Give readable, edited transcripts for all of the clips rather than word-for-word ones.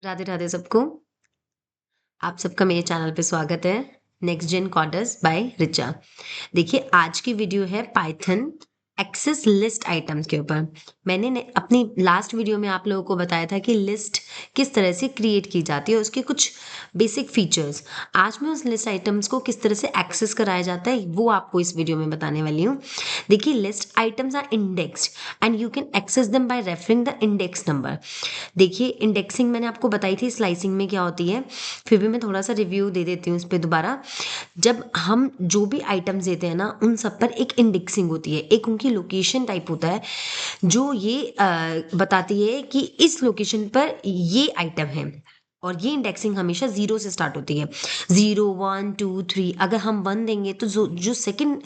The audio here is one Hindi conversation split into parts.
राधे राधे सबको। आप सबका मेरे चैनल पे स्वागत है। Next gen coders by Richa. देखिए आज की वीडियो है पाइथन एक्सेस लिस्ट आइटम्स के ऊपर। मैंने अपनी लास्ट वीडियो में आप लोगों को बताया था कि लिस्ट किस तरह से क्रिएट की जाती है, उसके कुछ बेसिक फीचर्स। आज मैं उस लिस्ट आइटम्स को किस तरह से एक्सेस कराया जाता है वो आपको इस वीडियो में बताने वाली हूँ। देखिए list items are indexed and you can access them by referring the index number. देखिए इंडेक्सिंग मैंने आपको बताई थी स्लाइसिंग में क्या होती है, फिर भी मैं थोड़ा सा रिव्यू दे देती हूँ इस पर दोबारा। जब हम जो भी आइटम्स देते हैं ना उन सब पर एक इंडेक्सिंग होती है, एक उनकी लोकेशन टाइप होता है जो ये बताती है कि इस लोकेशन पर ये आइटम है। और ये इंडेक्सिंग हमेशा जीरो से स्टार्ट होती है। Zero, one, two, three. अगर हम वन देंगे तो जो जो सेकंड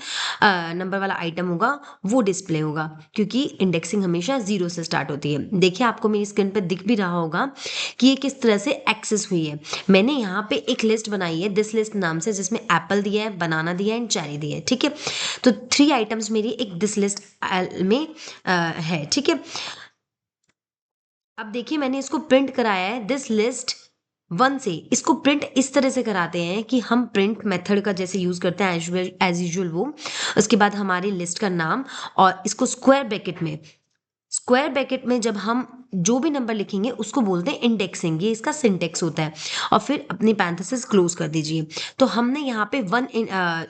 नंबर वाला आइटम होगा वो डिस्प्ले होगा, क्योंकि इंडेक्सिंग हमेशा जीरो से स्टार्ट होती है। देखिए आपको मेरी स्क्रीन पर दिख भी रहा होगा कि ये किस तरह से एक्सेस हुई है। मैंने यहाँ पे एक लिस्ट बनाई है दिस लिस्ट नाम से, जिसमें एप्पल दिया है, बनाना दिया है एंड चेरी दिया है। ठीक है, तो थ्री आइटम्स मेरी एक दिस लिस्ट में है। ठीक है, अब देखिए मैंने इसको प्रिंट कराया है दिस लिस्ट वन से। इसको प्रिंट इस तरह से कराते हैं कि हम प्रिंट मेथड का जैसे यूज करते हैं एज यूजुअल वो, उसके बाद हमारी लिस्ट का नाम, और इसको स्क्वायर ब्रैकेट में जब हम जो भी नंबर लिखेंगे उसको बोलते हैं इंडेक्सिंग। ये इसका सिंटेक्स होता है। और फिर अपनी पैरेंथेसिस क्लोज कर दीजिए। तो हमने यहाँ पे वन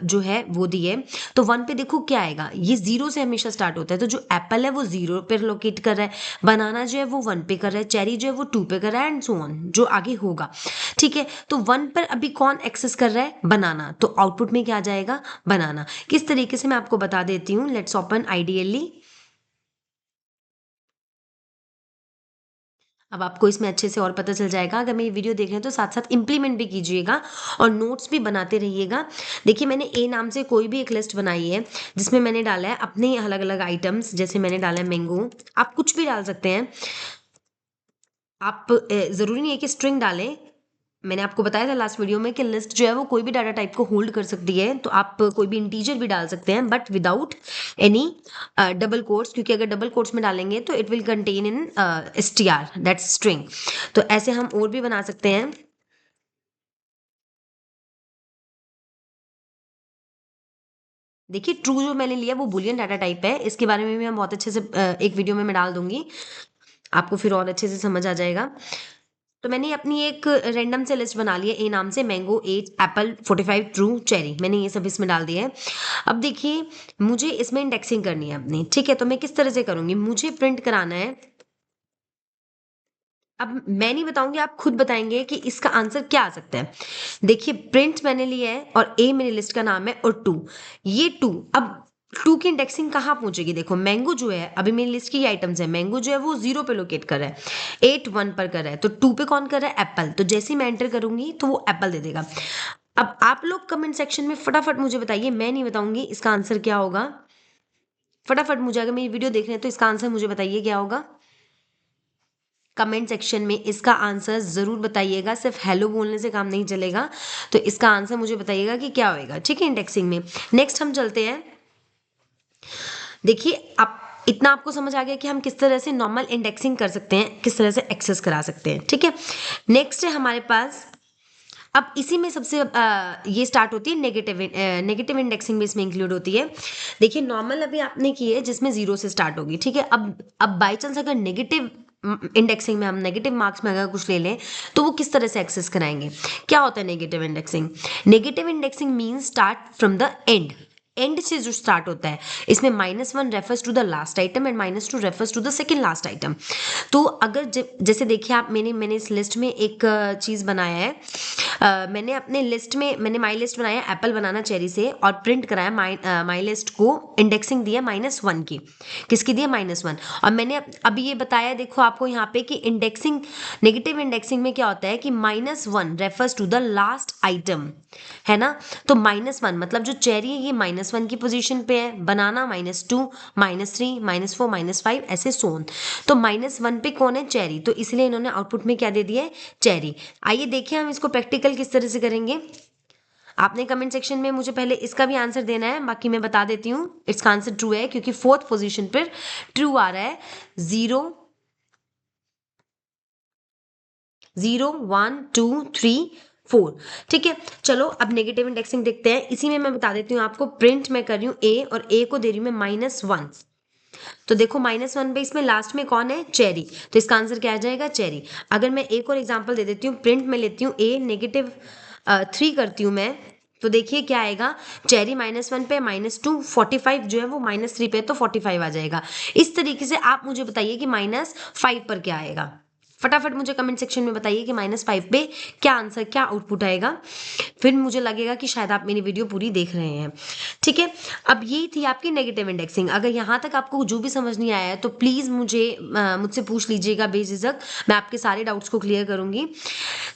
जो है वो दिए, तो वन पे देखो क्या आएगा, ये जीरो से हमेशा स्टार्ट होता है। तो जो एप्पल है वो जीरो पे लोकेट कर रहा है, बनाना जो है वो वन पे कर रहा है, चेरी जो है वो टू पे कर रहा है, एंड सो ऑन जो आगे होगा। ठीक है, तो वन पर अभी कौन एक्सेस कर रहा है, बनाना। तो आउटपुट में क्या आ जाएगा, बनाना। किस तरीके से मैं आपको बता देती हूँ। Let's open ideally. अब आपको इसमें अच्छे से और पता चल जाएगा। अगर मैं ये वीडियो देख रहे हैं तो साथ साथ इंप्लीमेंट भी कीजिएगा और नोट्स भी बनाते रहिएगा। देखिए मैंने ए नाम से कोई भी एक लिस्ट बनाई है जिसमें मैंने डाला है अपने अलग अलग आइटम्स। जैसे मैंने डाला है मैंगो, आप कुछ भी डाल सकते हैं। आप ज़रूरी नहीं है कि स्ट्रिंग डालें। मैंने आपको बताया था लास्ट वीडियो में कि लिस्ट जो है वो कोई भी डाटा टाइप को होल्ड कर सकती है, तो आप कोई भी इंटीजर भी डाल सकते हैं but without any double quotes, क्योंकि अगर डबल कोट्स में डालेंगे तो it will contain in str that's string. तो ऐसे हम और भी बना सकते हैं। देखिए ट्रू जो मैंने लिया वो बुलियन डाटा टाइप है, इसके बारे में भी मैं बहुत अच्छे से एक वीडियो में मैं डाल दूंगी, आपको फिर और अच्छे से समझ आ जाएगा। तो मैंने अपनी एक रैंडम से लिस्ट बना ली है ए नाम से, मैंगो 8, एप्पल 45, ट्रू, चेरी। मैंने ये सब इसमें डाल दिया है। अब देखिए मुझे इसमें इंडेक्सिंग करनी है अपनी। ठीक है, तो मैं किस तरह से करूंगी, मुझे प्रिंट कराना है। अब मैं नहीं बताऊंगी, आप खुद बताएंगे कि इसका आंसर क्या आ सकता है। देखिए प्रिंट मैंने लिया है और ए मेरी लिस्ट का नाम है और टू, ये टू। अब टू की इंडेक्सिंग कहाँ पहुंचेगी, देखो मैंगो जो है अभी मेरी लिस्ट की आइटम्स है, मैंगो जो है वो जीरो पे लोकेट कर रहा है, एट वन पर कर रहा है, तो टू पे कौन कर रहा है, एप्पल। तो जैसे ही मैं एंटर करूंगी तो वो एप्पल दे देगा। अब आप लोग कमेंट सेक्शन में फटाफट मुझे बताइए, मैं नहीं बताऊंगी इसका आंसर क्या होगा। फटाफट मुझे, अगर मेरी वीडियो देख रहे हैं तो इसका आंसर मुझे बताइए क्या होगा। कमेंट सेक्शन में इसका आंसर ज़रूर बताइएगा, सिर्फ हेलो बोलने से काम नहीं चलेगा। तो इसका आंसर मुझे बताइएगा कि क्या होएगा। ठीक है, इंडेक्सिंग में नेक्स्ट हम चलते हैं। देखिए आप इतना आपको समझ आ गया कि हम किस तरह से नॉर्मल इंडेक्सिंग कर सकते हैं, किस तरह से एक्सेस करा सकते हैं। ठीक है, नेक्स्ट है हमारे पास। अब इसी में सबसे ये स्टार्ट होती है नेगेटिव इंडेक्सिंग भी इसमें इंक्लूड होती है। देखिए नॉर्मल अभी आपने की है जिसमें जीरो से स्टार्ट होगी। ठीक है, अब बाई चांस अगर नेगेटिव इंडेक्सिंग में हम नेगेटिव मार्क्स में अगर कुछ ले लें तो वो किस तरह से एक्सेस कराएंगे। क्या होता है negative indexing, negative indexing means start from the end, end से जो स्टार्ट होता है। इसमें -1 refers to the last item and -2 refers to the second last item. तो अगर जैसे देखिए आप, मैंने इस लिस्ट में एक चीज़ बनाया है। मैंने अपने लिस्ट में मैंने माई लिस्ट बनाया एप्पल बनाना चेरी से और प्रिंट कराया माई लिस्ट को इंडेक्सिंग दिया -1 की। किसकी दिया, -1। और मैंने अभी ये बताया, देखो आपको यहाँ पे कि इंडेक्सिंग, नेगेटिव इंडेक्सिंग में क्या होता है कि -1 refers to the last item, है ना। तो -1 मतलब जो चेरी है ये -1 की पोजीशन पे है, बनाना -2, -3, -4, -5 ऐसे सोन। तो -1 पे कौन है, चेरी। तो इसलिए इन्होंने आउटपुट में क्या दे दिया है, चेरी। आइए देखिए हम इसको प्रैक्टिकल किस तरह से करेंगे। आपने कमेंट सेक्शन में मुझे पहले इसका भी आंसर देना है, बाकी मैं बता देती हूँ। इसका आंसर ट्रू है क्योंकि फोर्थ पोजीशन पर ट्रू आ रहा है। जीरो, 0 1 2 3 4। ठीक है, चलो अब नेगेटिव इंडेक्सिंग देखते हैं। इसी में मैं बता देती हूँ आपको, प्रिंट मैं कर रही हूँ ए और ए को दे रही हूँ मैं -1। तो देखो -1 पे इसमें लास्ट में कौन है, चेरी, तो इसका आंसर क्या आ जाएगा, चेरी। अगर मैं एक और एग्जांपल दे देती हूँ, प्रिंट में लेती हूँ ए -3 करती हूँ मैं, तो देखिए क्या आएगा, चेरी -1 पे -2, 45 जो है वो -3 पे, तो 45 आ जाएगा। इस तरीके से आप मुझे बताइए कि -5 पर क्या आएगा। फटाफट मुझे कमेंट सेक्शन में बताइए कि -5 पे क्या आंसर, क्या आउटपुट आएगा, फिर मुझे लगेगा कि शायद आप मेरी वीडियो पूरी देख रहे हैं। ठीक है, अब ये थी आपकी नेगेटिव इंडेक्सिंग। अगर यहाँ तक आपको जो भी समझ नहीं आया है तो प्लीज़ मुझसे पूछ लीजिएगा बेझिझक, मैं आपके सारे डाउट्स को क्लियर करूंगी।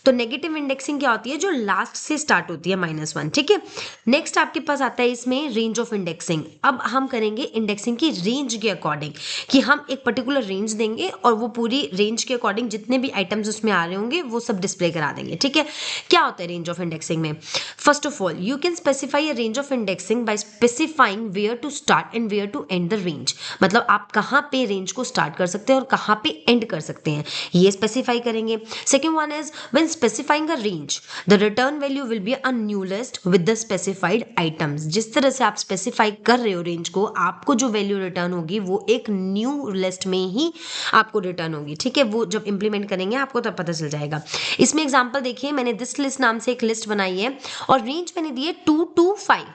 तो नेगेटिव इंडेक्सिंग क्या होती है, जो लास्ट से स्टार्ट होती है -1। ठीक है, नेक्स्ट आपके पास आता है इसमें रेंज ऑफ इंडेक्सिंग। अब हम करेंगे इंडेक्सिंग की रेंज के अकॉर्डिंग, कि हम एक पर्टिकुलर रेंज देंगे और वो पूरी रेंज के अकॉर्डिंग जितने भी आइटम्स उसमें आ रहे होंगे वो सब डिस्प्ले करा देंगे। ठीक है, क्या होता है रेंज ऑफ इंडेक्सिंग में, first of all you can specify a range of indexing by specifying where to start and where to end the range. मतलब आप कहाँ पे रेंज को स्टार्ट कर सकते हैं और कहाँ पे एंड कर सकते हैं, ये स्पेसिफाई करेंगे। Second one is when specifying a range the return value will be a new list with the specified items. जिस तरह से आप स्पेसिफाई कर रहे हो रेंज को, आपको जो वैल्यू रिटर्न होगी वो एक न्यू लिस्ट में ही आपको रिटर्न होगी। ठीक है, वो जब इंप्लीमेंट करेंगे आपको तब पता चल जाएगा। इसमें एग्जांपल देखिए, मैंने दिस लिस्ट नाम से एक लिस्ट बनाई है और रेंज मैंने दी है 2 to 5।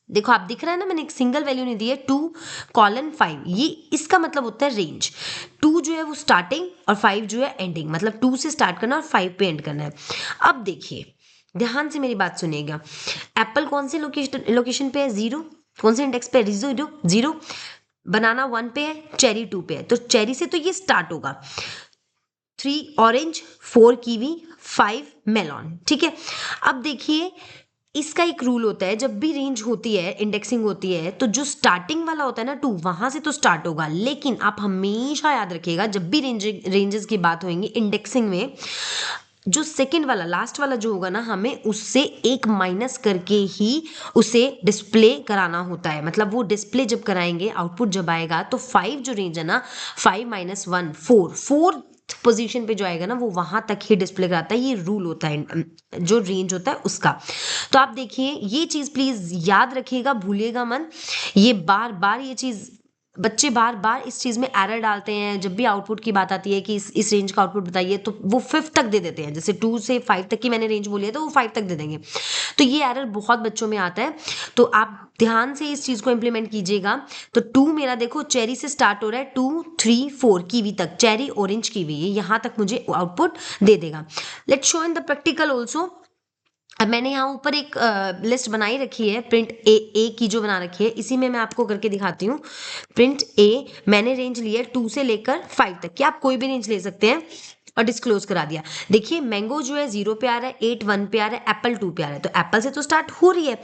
देखो आप दिख रहा है ना, मैंने एक सिंगल वैल्यू नहीं दी है, 2:5, ये इसका मतलब होता है रेंज। 2 जो है वो स्टार्टिंग और 5 जो है एंडिंग, मतलब 2 से स्टार्ट करना और 5 पे एंड करना है। अब देखिए ध्यान से मेरी बात सुनिएगा, एप्पल कौन से लोकेशन पे है, 0, कौन से इंडेक्स पे है, 0, बनाना 1 पे है, चेरी 2 पे है, तो चेरी से तो ये स्टार्ट होगा, 3 ऑरेंज, 4 कीवी, 5 मेलॉन। ठीक है, अब देखिए इसका एक रूल होता है, जब भी रेंज होती है, इंडेक्सिंग होती है, तो जो स्टार्टिंग वाला होता है ना 2, वहां से तो स्टार्ट होगा, लेकिन आप हमेशा याद रखिएगा जब भी रेंजेस की बात होगी इंडेक्सिंग में, जो सेकंड वाला लास्ट वाला जो होगा ना, हमें उससे एक माइनस करके ही उसे डिस्प्ले कराना होता है। मतलब वो डिस्प्ले जब कराएंगे, आउटपुट जब आएगा, तो 5 जो रेंज है ना, 5 - 1 4, फोर्थ पोजीशन पे जो आएगा ना वो वहां तक ही डिस्प्ले कराता है। ये रूल होता है जो रेंज होता है उसका। तो आप देखिए ये चीज प्लीज याद रखिएगा, भूलिएगा मत। ये बार बार ये चीज बच्चे बार बार इस चीज में एरर डालते हैं, जब भी आउटपुट की बात आती है कि इस रेंज का आउटपुट बताइए, तो वो 5 तक दे देते हैं। जैसे 2 से 5 तक की मैंने रेंज बोली है तो वो 5 तक दे देंगे। तो ये एरर बहुत बच्चों में आता है, तो आप ध्यान से इस चीज को इंप्लीमेंट कीजिएगा। तो 2 मेरा देखो चेरी से स्टार्ट हो रहा है, 2 3 4 कीवी तक, चेरी ऑरेंज कीवी, ये यहाँ तक मुझे आउटपुट दे देगा। Let's show in the practical also. अब मैंने यहाँ ऊपर एक लिस्ट बनाई रखी है, प्रिंट ए की जो बना रखी है, इसी में मैं आपको करके दिखाती हूँ। प्रिंट ए मैंने रेंज ली है 2 से लेकर 5 तक, क्या आप कोई भी रेंज ले सकते हैं, और डिस्क्लोज करा दिया। देखिए मैंगो जो है 0 पे आ रहा है, 8 1 पे आ रहा है, एप्पल 2 पे आ रहा है, तो एप्पल से तो स्टार्ट हो रही है।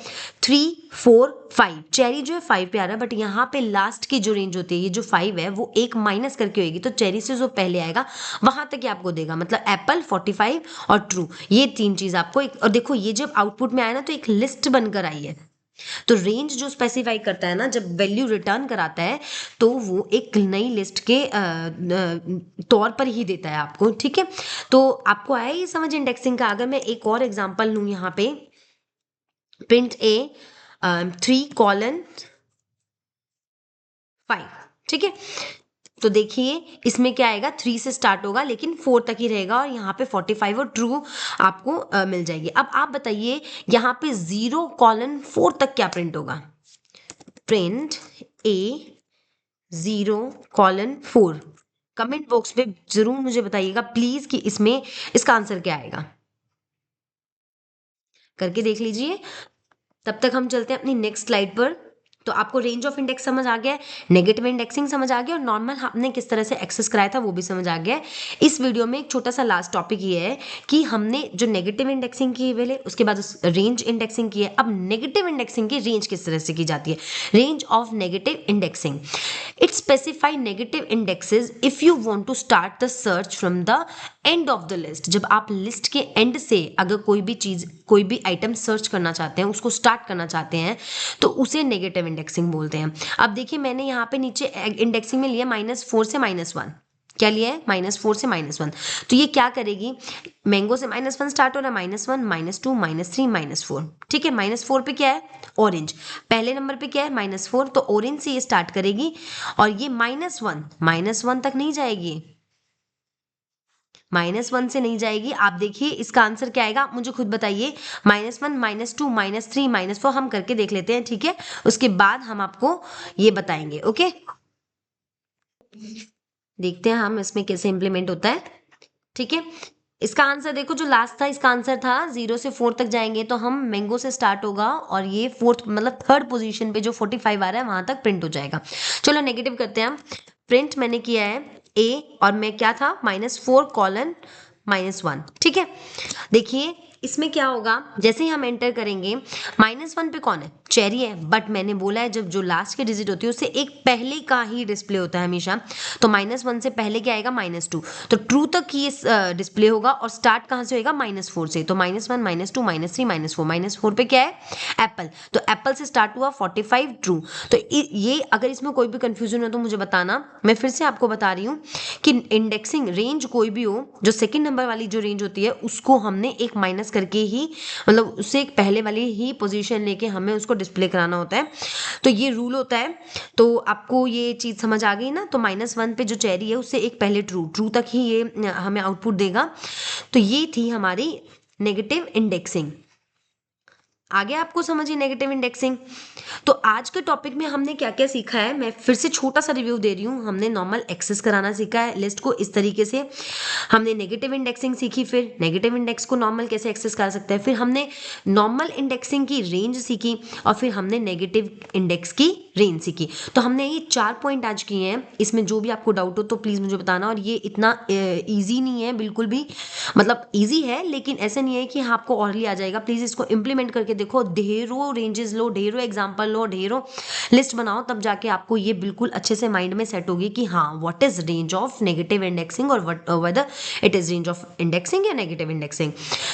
3 4 5 चेरी जो है 5 पे आ रहा है, बट यहाँ पे लास्ट की जो रेंज होती है, ये जो 5 है वो एक माइनस करके होगी, तो चेरी से जो पहले आएगा वहां तक ही आपको देगा, मतलब एप्पल 45 और ट्रू, ये 3 चीज आपको एक। और देखो ये जब आउटपुट में आया ना तो एक लिस्ट बनकर आई है। तो रेंज जो स्पेसिफाई करता है ना, जब वैल्यू रिटर्न कराता है, तो वो एक नई लिस्ट के तौर पर ही देता है आपको। ठीक है, तो आपको आया ये समझ इंडेक्सिंग का। अगर मैं एक और एग्जांपल लूं यहाँ पे, प्रिंट ए 3:5। ठीक है, तो देखिए इसमें क्या आएगा, 3 से स्टार्ट होगा लेकिन 4 तक ही रहेगा, और यहाँ पे 45 और ट्रू आपको मिल जाएगी। अब आप बताइए यहाँ पे 0:4 तक क्या प्रिंट होगा, प्रिंट ए 0:4। कमेंट बॉक्स में जरूर मुझे बताइएगा प्लीज कि इसमें इसका आंसर क्या आएगा, करके देख लीजिए। तब तक हम चलते हैं अपनी नेक्स्ट स्लाइड पर। तो आपको रेंज ऑफ इंडेक्स समझ आ गया है, नेगेटिव इंडेक्सिंग समझ आ गया, और नॉर्मल हमने किस तरह से एक्सेस कराया था वो भी समझ आ गया है। इस वीडियो में एक छोटा सा लास्ट टॉपिक ये है कि हमने जो नेगेटिव इंडेक्सिंग की है पहले, उसके बाद रेंज इंडेक्सिंग की है, अब नेगेटिव इंडेक्सिंग की रेंज किस तरह से की जाती है। Range of negative indexing, it specify negative indexes if you want to start the search from the end of the list. जब आप लिस्ट के एंड से अगर कोई भी चीज, कोई भी आइटम सर्च करना चाहते हैं, उसको स्टार्ट करना चाहते हैं, तो उसे नेगेटिव इंडेक्सिंग बोलते हैं। अब देखिए मैंने यहाँ पे नीचे इंडेक्सिंग में लिया -4 से -1। क्या लिया है, -4 से -1। तो ये क्या करेगी, मैंगो से -1 स्टार्ट हो रहा है, -1 -2 -3 -4, ठीक है। -4 पे क्या है, ऑरेंज। पहले नंबर पे क्या है, -4, तो ऑरेंज से ये स्टार्ट करेगी और ये -1 तक नहीं जाएगी, -1 से नहीं जाएगी। आप देखिए इसका आंसर क्या आएगा, आप मुझे खुद बताइए। -1 -2 -3 -4 हम करके देख लेते हैं, ठीक है। उसके बाद हम आपको ये बताएंगे, ओके। देखते हैं हम इसमें कैसे इंप्लीमेंट होता है, ठीक है। इसका आंसर देखो, जो लास्ट था इसका आंसर था 0 से 4 तक जाएंगे तो हम मैंगो से स्टार्ट होगा और ये फोर्थ मतलब थर्ड पोजीशन पे जो 45 आ रहा है वहां तक प्रिंट हो जाएगा। चलो नेगेटिव करते हैं हम। प्रिंट मैंने किया है ए और मैं क्या था, -4:-1, ठीक है। देखिए इसमें क्या होगा, जैसे ही हम एंटर करेंगे, -1 पे कौन है, चेरी है, बट मैंने बोला है जब जो लास्ट की डिजिट होती है उससे एक पहले का ही डिस्प्ले होता है हमेशा। तो -1 से पहले क्या आएगा, -2, तो ट्रू तक ये डिस्प्ले होगा और स्टार्ट कहाँ से होएगा, -4 से। तो -1 -2 -3 -4, -4 पे क्या है, एप्पल, तो एप्पल से स्टार्ट हुआ 45 ट्रू। तो ये अगर इसमें कोई भी कंफ्यूजन हो तो मुझे बताना। मैं फिर से आपको बता रही हूँ कि इंडेक्सिंग रेंज कोई भी हो, जो सेकंड नंबर वाली जो रेंज होती है उसको हमने एक माइनस करके ही, मतलब उससे एक पहले वाली ही पोजीशन लेके हमें उसको डिस्प्ले कराना होता है। तो ये रूल होता है। तो आपको ये चीज़ समझ आ गई ना। तो -1 पे जो चेरी है उससे एक पहले ट्रू तक ही ये हमें आउटपुट देगा। तो ये थी हमारी नेगेटिव इंडेक्सिंग। आगे आपको समझिए नेगेटिव इंडेक्सिंग। तो आज के टॉपिक में हमने क्या क्या सीखा है, मैं फिर से छोटा सा रिव्यू दे रही हूँ। हमने नॉर्मल एक्सेस कराना सीखा है लिस्ट को इस तरीके से, हमने नेगेटिव इंडेक्सिंग सीखी, फिर नेगेटिव इंडेक्स को नॉर्मल कैसे एक्सेस कर सकते हैं, फिर हमने नॉर्मल इंडेक्सिंग की रेंज सीखी और फिर हमने नेगेटिव इंडेक्स की रेंज सीखी। तो हमने ये 4 पॉइंट आज किए हैं। इसमें जो भी आपको डाउट हो तो प्लीज़ मुझे बताना। और ये इतना ईजी नहीं है बिल्कुल भी, मतलब ईजी है लेकिन ऐसे नहीं है कि हाँ आपको ऑर्ली आ जाएगा। प्लीज़ इसको इंप्लीमेंट करके देखो, ढेरों रेंजेस लो, ढेरों एग्जाम्पल लो, ढेरों लिस्ट बनाओ, तब जाके आपको ये बिल्कुल अच्छे से माइंड में सेट होगी कि हाँ what is range of negative indexing और whether it is range of indexing या नेगेटिव इंडेक्सिंग।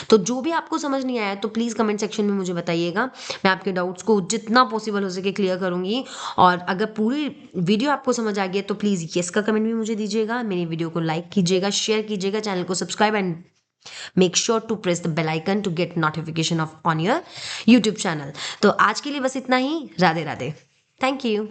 तो जो भी आपको समझ नहीं आया तो प्लीज़ कमेंट सेक्शन में मुझे बताइएगा। मैं आपके डाउट्स को जितना पॉसिबल हो सके क्लियर करूंगी। और अगर पूरी वीडियो आपको समझ आ गई तो प्लीज़ येस का कमेंट भी मुझे दीजिएगा। मेरी वीडियो को लाइक कीजिएगा, शेयर कीजिएगा, चैनल को subscribe and make sure to press the bell icon to get notification of on your YouTube channel। तो आज के लिए बस इतना ही। राधे राधे। Thank you.